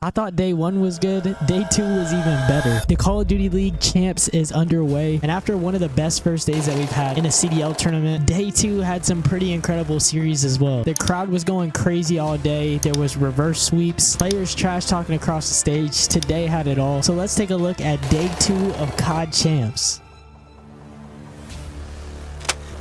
I thought day 1 was good. Day 2 was even better. The Call of Duty League Champs is underway, and after one of the best first days that we've had in a CDL tournament, day 2 had some pretty incredible series as well. The crowd was going crazy all day. There was reverse sweeps, players trash talking across the stage. Today had it all. So let's take a look at day 2 of COD Champs.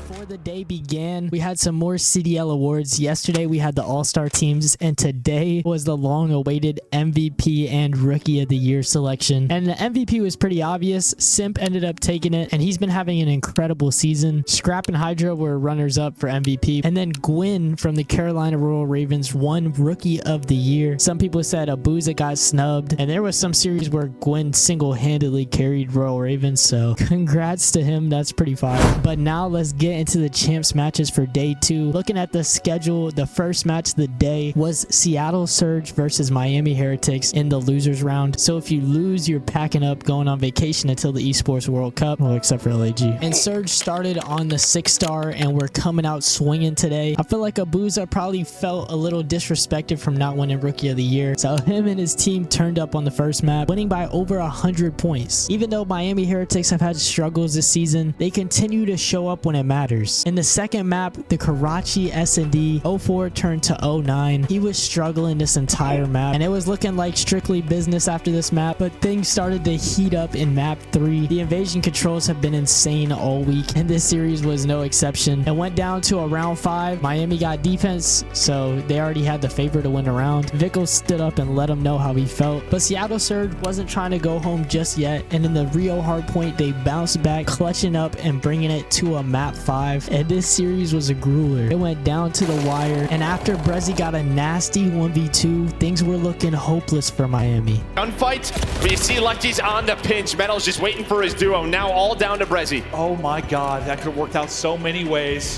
Before the day began, we had some more CDL awards. Yesterday we had the all-star teams, and today was the long-awaited MVP and Rookie of the Year selection. And the MVP was pretty obvious. Simp ended up taking it, and he's been having an incredible season. Scrap and Hydra were runners-up for MVP, and then Gwyn from the Carolina Royal Ravens won Rookie of the Year. Some people said Abuza got snubbed, and there was some series where Gwyn single-handedly carried Royal Ravens, so congrats to him. That's pretty fire. But now let's get into the champs matches for day 2. Looking at the schedule, the first match of the day was Seattle Surge versus Miami Heretics in the losers round. So if you lose, you're packing up, going on vacation until the Esports World Cup, well, except for LAG. And Surge started on the 6-star, and we're coming out swinging today. I feel like Abuza probably felt a little disrespected from not winning Rookie of the Year, so him and his team turned up on the first map, winning by over 100 points. Even though Miami Heretics have had struggles this season, they continue to show up when it matters. In the second map, the Karachi S&D 04 turned to 09. He was struggling this entire map, and it was looking like strictly business after this map, but things started to heat up in map 3. The invasion controls have been insane all week, and this series was no exception. It went down to a round 5. Miami got defense, so they already had the favor to win a round. Vickle stood up and let him know how he felt, but Seattle Surge wasn't trying to go home just yet, and in the Rio hardpoint, they bounced back, clutching up and bringing it to a map 5. And this series was a grueler. It went down to the wire, and after Brezzy got a nasty 1v2, things were looking hopeless for Miami. Gunfight, but you see Lucky's on the pinch. Metal's just waiting for his duo. Now all down to Brezzy. Oh my god, that could have worked out so many ways.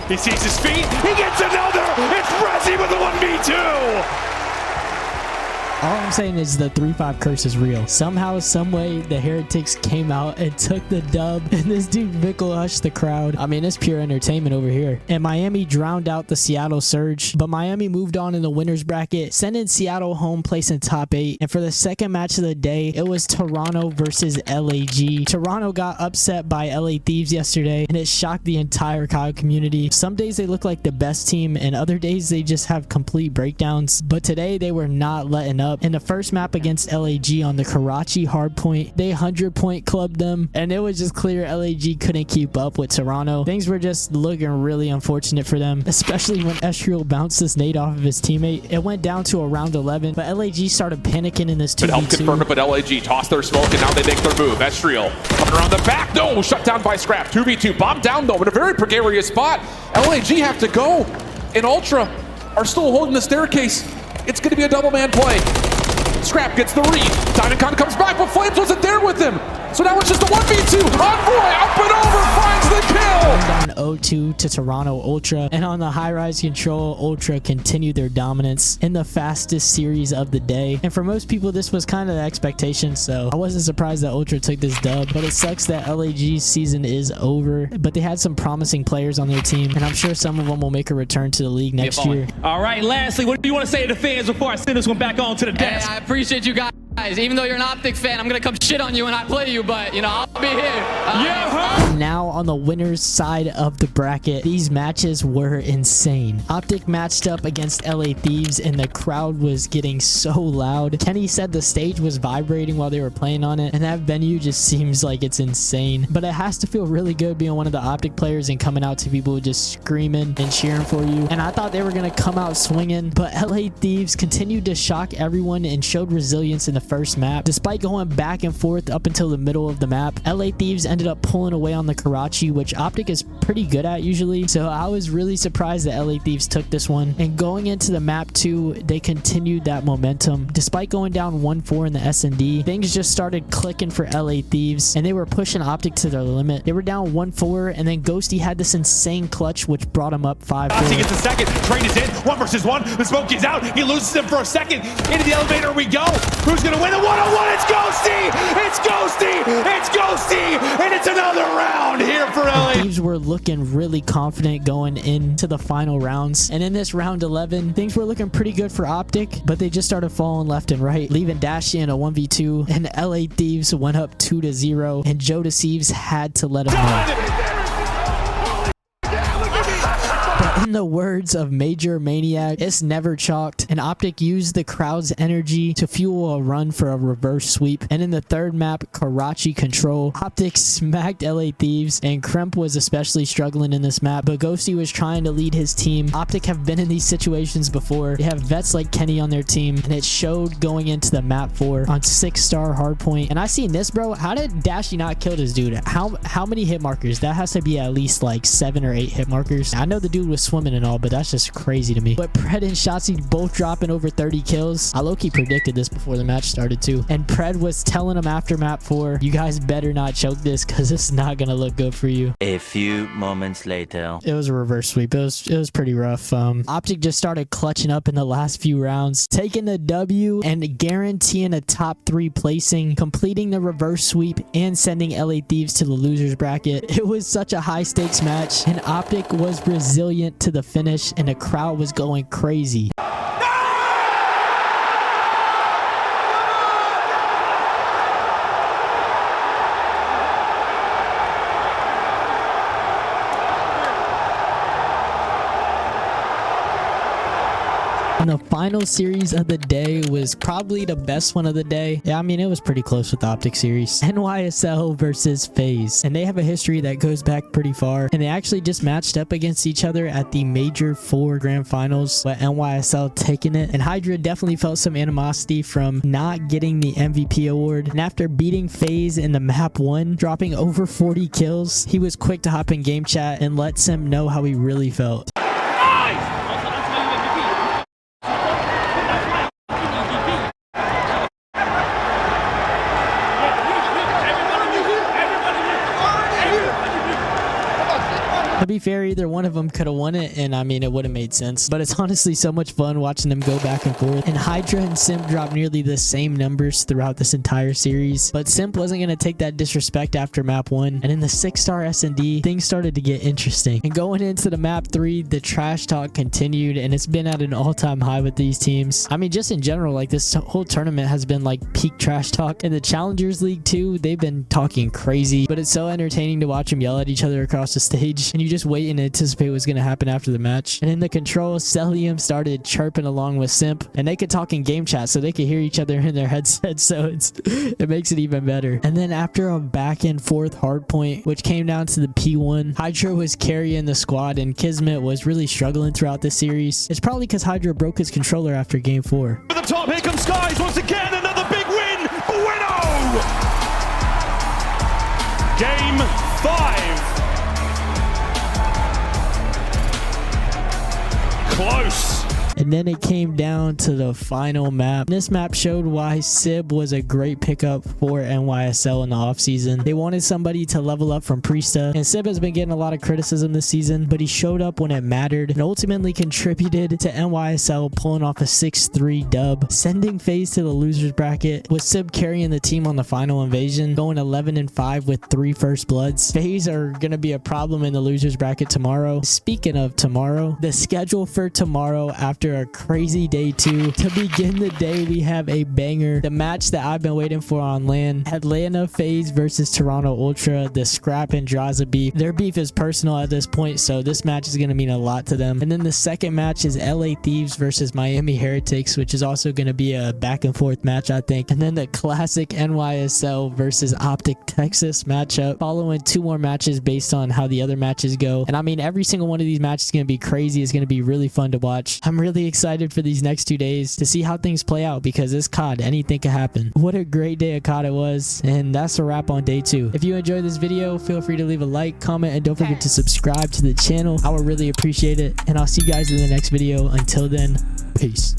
He sees his feet, he gets another! It's Brezzy with the 1v2! All I'm saying is the 3-5 curse is real. Somehow, someway, the Heretics came out and took the dub, and this dude Vickle hushed the crowd. I mean, it's pure entertainment over here. And Miami drowned out the Seattle Surge, but Miami moved on in the winners bracket, sending Seattle home, placing top 8. And for the second match of the day, it was Toronto versus LAG. Toronto got upset by LA Thieves yesterday, and it shocked the entire COD community. Some days they look like the best team, and other days they just have complete breakdowns. But today they were not letting up. In the first map against LAG on the Karachi hardpoint, they 100-point clubbed them, and it was just clear LAG couldn't keep up with Toronto. Things were just looking really unfortunate for them, especially when Estriel bounced this nade off of his teammate. It went down to around 11, but LAG started panicking in this 2v2. But help confirm it, but LAG tossed their smoke, and now they make their move. Estriel coming around the back. No, shut down by Scrap. 2v2, bombed down though, in a very precarious spot. LAG have to go, and Ultra are still holding the staircase. It's going to be a double man play. Scrap gets the read. Dynacon comes back, but Flames wasn't there with him. So now it's just a 1v2. Envoy up and over, finds the kill. Down 0-2 to Toronto Ultra. And on the high-rise control, Ultra continued their dominance in the fastest series of the day. And for most people, this was kind of the expectation. So I wasn't surprised that Ultra took this dub. But it sucks that LAG's season is over. But they had some promising players on their team. And I'm sure some of them will make a return to the league next year. All right, lastly, what do you want to say to the fans before I send this one back on to the desk? Hey, I appreciate you guys. Even though you're an OpTic fan, I'm gonna come shit on you when I play you, but you know, I'll be here. Now on the winners side of the bracket, these matches were insane. OpTic matched up against LA Thieves, and the crowd was getting so loud. Kenny said the stage was vibrating while they were playing on it, and that venue just seems like it's insane. But it has to feel really good being one of the OpTic players and coming out to people just screaming and cheering for you. And I thought they were gonna come out swinging, but LA Thieves continued to shock everyone and showed resilience in the first map. Despite going back and forth up until the middle of the map, LA Thieves ended up pulling away on the Karachi, which OpTic is pretty good at usually. So I was really surprised that LA Thieves took this one. And going into the map 2, they continued that momentum. Despite going down 1-4 in the S&D, things just started clicking for LA Thieves, and they were pushing OpTic to their limit. They were down 1-4, and then Ghosty had this insane clutch, which brought him up 5-4. He gets a second. Train is in. 1 versus 1. The smoke is out. He loses him for a second. Into the elevator we go. Who's going gonna win the one-on-one. It's Ghosty! It's Ghosty! It's Ghosty! And it's another round here for LA. Thieves were looking really confident going into the final rounds. And in this round 11, things were looking pretty good for OpTic, but they just started falling left and right, leaving Dashy in a 1v2, and LA Thieves went up 2-0, and Joe Deceives had to let him know. In the words of Major Maniac, it's never chalked, and OpTic used the crowd's energy to fuel a run for a reverse sweep. And in the third map, Karachi Control, OpTic smacked LA Thieves, and Kremp was especially struggling in this map, but Ghosty was trying to lead his team. OpTic have been in these situations before. They have vets like Kenny on their team, and it showed going into the map 4 on 6-star hardpoint. And I seen this, bro. How did Dashy not kill this dude? How many hit markers? That has to be at least like 7 or 8 hit markers. I know the dude was swimming and all, but that's just crazy to me. But Pred and Shotzi both dropping over 30 kills. I low-key predicted this before the match started too. And Pred was telling him after map 4, you guys better not choke this because it's not gonna look good for you. A few moments later. It was a reverse sweep. It was pretty rough. OpTic just started clutching up in the last few rounds, taking the W and guaranteeing a top 3 placing, completing the reverse sweep, and sending LA Thieves to the losers bracket. It was such a high stakes match, and OpTic was resilient to the finish, and the crowd was going crazy. And the final series of the day was probably the best one of the day. Yeah, I mean, it was pretty close with the OpTic series. NYSL versus FaZe. And they have a history that goes back pretty far. And they actually just matched up against each other at the Major 4 Grand Finals, but NYSL taking it. And Hydra definitely felt some animosity from not getting the MVP award. And after beating FaZe in the map 1, dropping over 40 kills, he was quick to hop in game chat and let Sim know how he really felt. To be fair, either one of them could have won it, and I mean, it would have made sense. But it's honestly so much fun watching them go back and forth. And Hydra and Simp dropped nearly the same numbers throughout this entire series. But Simp wasn't going to take that disrespect after map 1. And in the 6-star S&D, things started to get interesting. And going into the map 3, the trash talk continued, and it's been at an all-time high with these teams. I mean, just in general, like this whole tournament has been like peak trash talk. In the Challengers League too, they've been talking crazy. But it's so entertaining to watch them yell at each other across the stage. And you just wait and anticipate what's going to happen after the match. And in the control, Celium started chirping along with Simp, and they could talk in game chat so they could hear each other in their headsets, so it makes it even better. And then after a back and forth hardpoint, which came down to the P1, Hydra was carrying the squad, and Kismet was really struggling throughout this series. It's probably because Hydra broke his controller after game 4. To the top, here comes Skies once again, another big win! Bueno! Game 5. Close. And then it came down to the final map. This map showed why Sib was a great pickup for NYSL in the offseason. They wanted somebody to level up from Priesta, and Sib has been getting a lot of criticism this season, but he showed up when it mattered and ultimately contributed to NYSL pulling off a 6-3 dub, sending FaZe to the losers bracket, with Sib carrying the team on the final invasion, going 11-5 with 3 first bloods. FaZe are going to be a problem in the losers bracket tomorrow. Speaking of tomorrow, the schedule for tomorrow after a crazy day 2. To begin the day, we have a banger. The match that I've been waiting for on LAN. Atlanta FaZe versus Toronto Ultra. The Scrap and Draza beef. Their beef is personal at this point, so this match is going to mean a lot to them. And then the second match is LA Thieves versus Miami Heretics, which is also going to be a back and forth match, I think. And then the classic NYSL versus OpTic Texas matchup, following 2 more matches based on how the other matches go. And I mean, every single one of these matches is going to be crazy. It's going to be really fun to watch. I'm really excited for these next 2 days to see how things play out, because this COD, anything can happen. What a great day of COD it was, and that's a wrap on day 2. If you enjoyed this video, feel free to leave a like, comment, and don't forget to subscribe to the channel. I would really appreciate it, and I'll see you guys in the next video. Until then, peace.